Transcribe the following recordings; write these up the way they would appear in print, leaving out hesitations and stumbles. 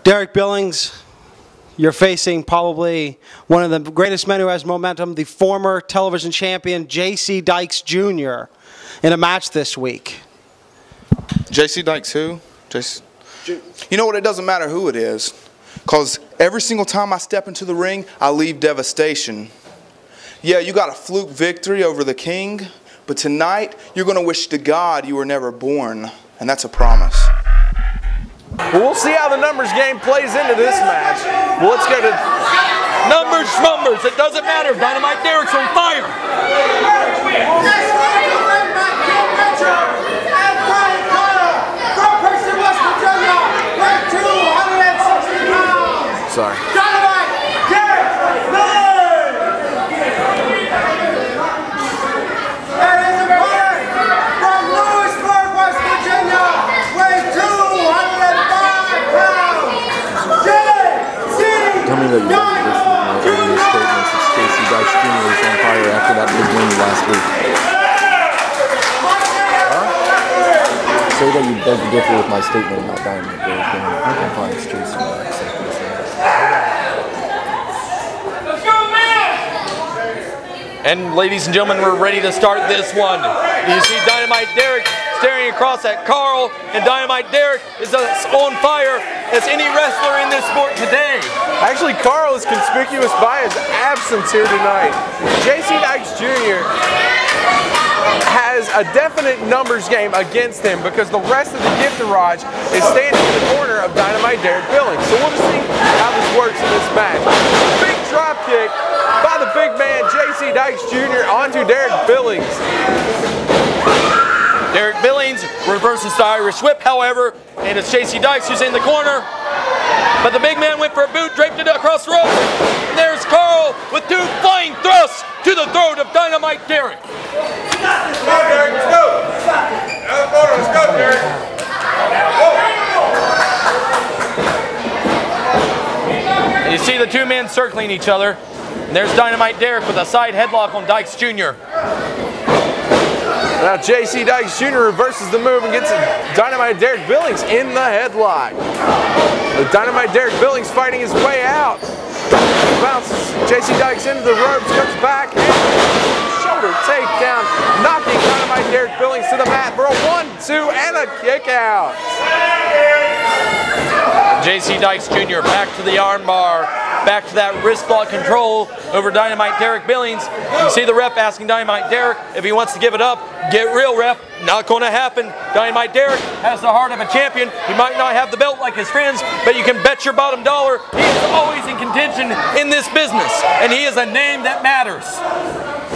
Derik Billings, you're facing probably one of the greatest men who has momentum, the former television champion J.C. Dykes Jr. in a match this week. J.C. Dykes who? You know what, it doesn't matter who it is, because every single time I step into the ring, I leave devastation. Yeah, you got a fluke victory over the king, but tonight you're going to wish to God you were never born, and that's a promise. We'll see how the numbers game plays into this match. Well, let's go to numbers, schmumbers. It doesn't matter. Dynamite Derik's on fire. Sorry. Tell me that you don't listen to my earlier statements that J.C. Dykes Jr. is on fire after that big win last week. Huh? Say that you beg to differ with my statement about Dynamite Derek Billings. I can find J.C. Dykes. And ladies and gentlemen, we're ready to start this one. You see Dynamite Derek staring across at Carl, and Dynamite Derek is on fire as any wrestler in this sport today. Actually, Carl is conspicuous by his absence here tonight. J.C. Dykes Jr. has a definite numbers game against him because the rest of the gift garage is standing in the corner of Dynamite Derik Billings. So we'll just see how this works in this match. Big drop kick by the big man J.C. Dykes Jr. onto Derik Billings. Derik Billings reverses the Irish whip, however, and it's J.C. Dykes who's in the corner. But the big man went for a boot, draped it across the rope. And there's Carl with two flying thrusts to the throat of Dynamite Derek. Come on, Derek, let's go. Let's go, Derek. And you see the two men circling each other. And there's Dynamite Derek with a side headlock on Dykes Jr. Now J.C. Dykes Jr. reverses the move and gets Dynamite Derik Billings in the headlock. The Dynamite Derik Billings fighting his way out. Bounces J.C. Dykes into the ropes, comes back, and shoulder takedown, knocking Dynamite Derik Billings to the mat for a 1-2 and a kick out. J.C. Dykes Jr. back to the armbar, back to that wrist lock control over Dynamite Derik Billings. You see the ref asking Dynamite Derek if he wants to give it up. Get real, ref. Not going to happen. Dynamite Derek has the heart of a champion. He might not have the belt like his friends, but you can bet your bottom dollar he is always in contention in this business, and he is a name that matters.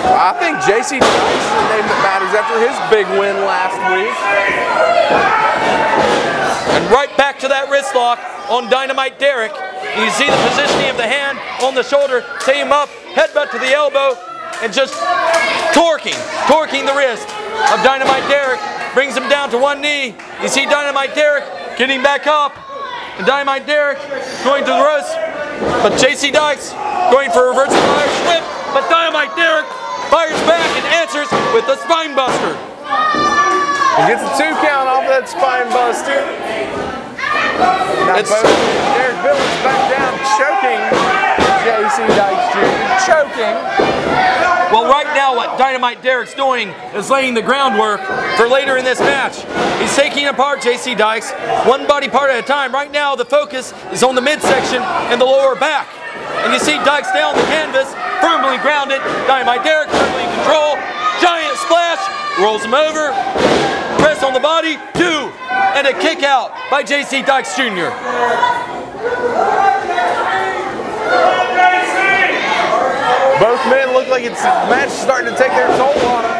I think J.C. Dykes is a name that matters after his big win last week. And right back to that wrist lock on Dynamite Derek. You see the positioning of the hand on the shoulder, take him up, headbutt to the elbow, and just torquing the wrist of Dynamite Derek. Brings him down to one knee. You see Dynamite Derek getting back up, and Dynamite Derek going to the wrist, but J.C. Dykes going for a reversal Irish whip, but Dynamite Derek fires back and answers with the spine buster. He gets a 2 count off of that spine buster. Now Derik Billings back down, choking J.C. Dykes Jr. Choking. Well, right now what Dynamite Derek's doing is laying the groundwork for later in this match. He's taking apart J.C. Dykes one body part at a time. Right now the focus is on the midsection and the lower back. And you see Dykes down the canvas, firmly grounded. Dynamite Derek firmly in control. Giant splash, rolls him over. Press on the body, 2, and a kick out by J.C. Dykes Jr. Both men look like it's match starting to take their toll on them.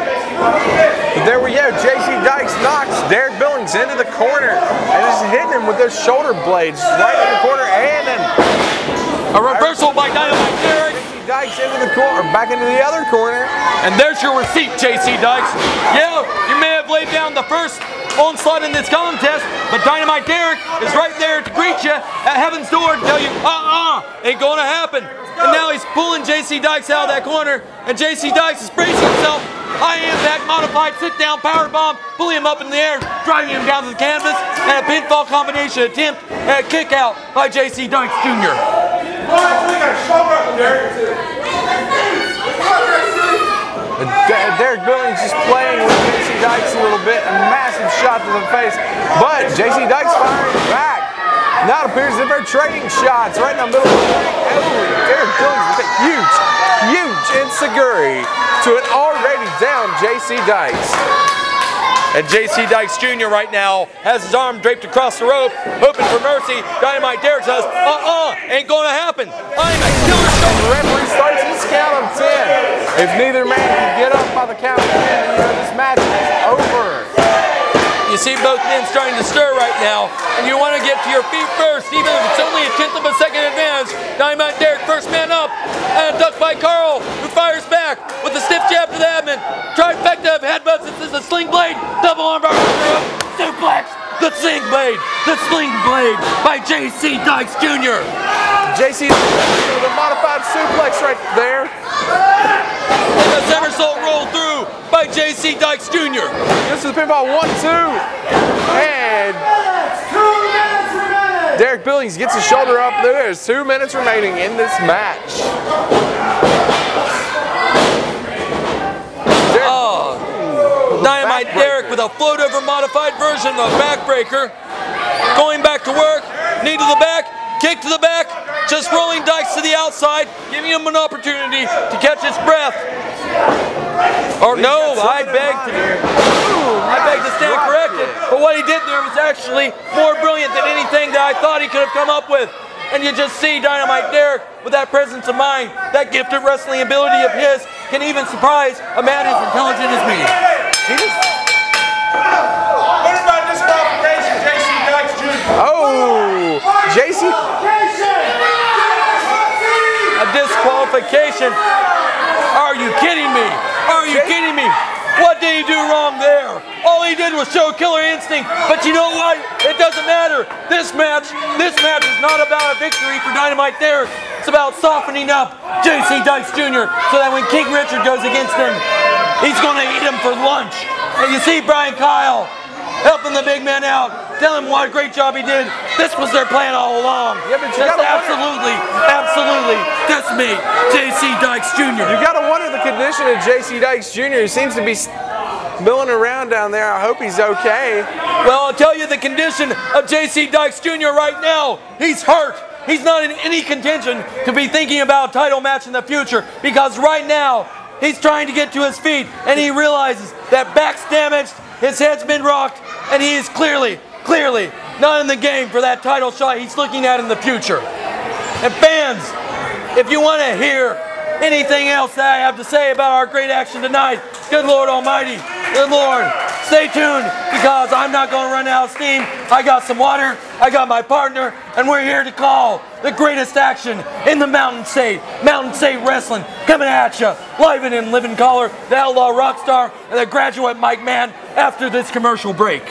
But there we go, J.C. Dykes knocks Derik Billings into the corner and is hitting him with those shoulder blades right in the corner, and then a reversal by Dynamite Derek. J.C. Dykes into the corner, back into the other corner. And there's your receipt, J.C. Dykes. Yeah, you may have laid down the first onslaught in this contest, but Dynamite Derek is right there to greet you at heaven's door to tell you, ain't gonna happen. And now he's pulling J.C. Dykes out of that corner, and J.C. Dykes is bracing himself high impact modified sit down power bomb, pulling him up in the air, driving him down to the canvas, and a pinfall combination attempt and a kick out by JC Dykes Jr. Derik Billings just playing with JC Dykes a little bit, a massive shot to the face, but JC Dykes firing back. Now it appears as if they're trading shots right in the middle of the ring. Derik Billings with a huge enziguri to an already down JC Dykes. And JC Dykes Jr. right now has his arm draped across the rope, hoping for mercy. Dynamite Derek says, ain't gonna happen. I'm a killer shot. The referee starts his count of 10. If neither man can get up by the count of 10, you know this match is over. You see both men starting to stir right now, and you want to get to your feet first, even if it's only a 10th of a second advance. Dynamite Derek, first man up, and ducked by Carl, who fires back with a stiff jab to the abdomen. Trifecta of headbutts, this is a sling blade, double armbar, suplex, the sling blade by JC Dykes Jr. JC with a modified suplex right there. And the somersault roll through by JC Dykes Jr. This is the pinfall 1-2. And Derik Billings gets his shoulder up. There's 2 minutes remaining in this match. Dynamite Derek with a float over modified version of a backbreaker. Going back to work, knee to the back, kick to the back, just rolling Dykes to the outside, giving him an opportunity to catch his breath. Or no, I beg to stand corrected, but what he did there was actually more brilliant than anything that I thought he could have come up with. And you just see Dynamite Derek with that presence of mind, that gifted wrestling ability of his, can even surprise a man as intelligent as me. What about disqualification, JC Dykes Jr.? Oh, JC. A disqualification? Are you kidding me? Are you kidding me? What did he do wrong there? All he did was show killer instinct, but you know what? It doesn't matter. This match is not about a victory for Dynamite Derek. It's about softening up JC Dykes Jr. so that when King Richard goes against him, he's going to eat him for lunch. And you see Brian Kyle helping the big man out, telling him what a great job he did. This was their plan all along. Yeah, but absolutely, that's me, JC Dykes Jr. You got to wonder the condition of JC Dykes Jr. He seems to be milling around down there. I hope he's okay. Well, I'll tell you the condition of JC Dykes Jr. right now. He's hurt. He's not in any contention to be thinking about a title match in the future, because right now he's trying to get to his feet and he realizes that back's damaged, his head's been rocked, and he is clearly not in the game for that title shot he's looking at in the future. And fans, if you want to hear anything else that I have to say about our great action tonight, good Lord Almighty, good Lord, stay tuned, because I'm not going to run out of steam. I got some water, I got my partner, and we're here to call the greatest action in the Mountain State Wrestling, coming at you live and in living color, the Outlaw Rockstar and the Graduate Mike Man after this commercial break.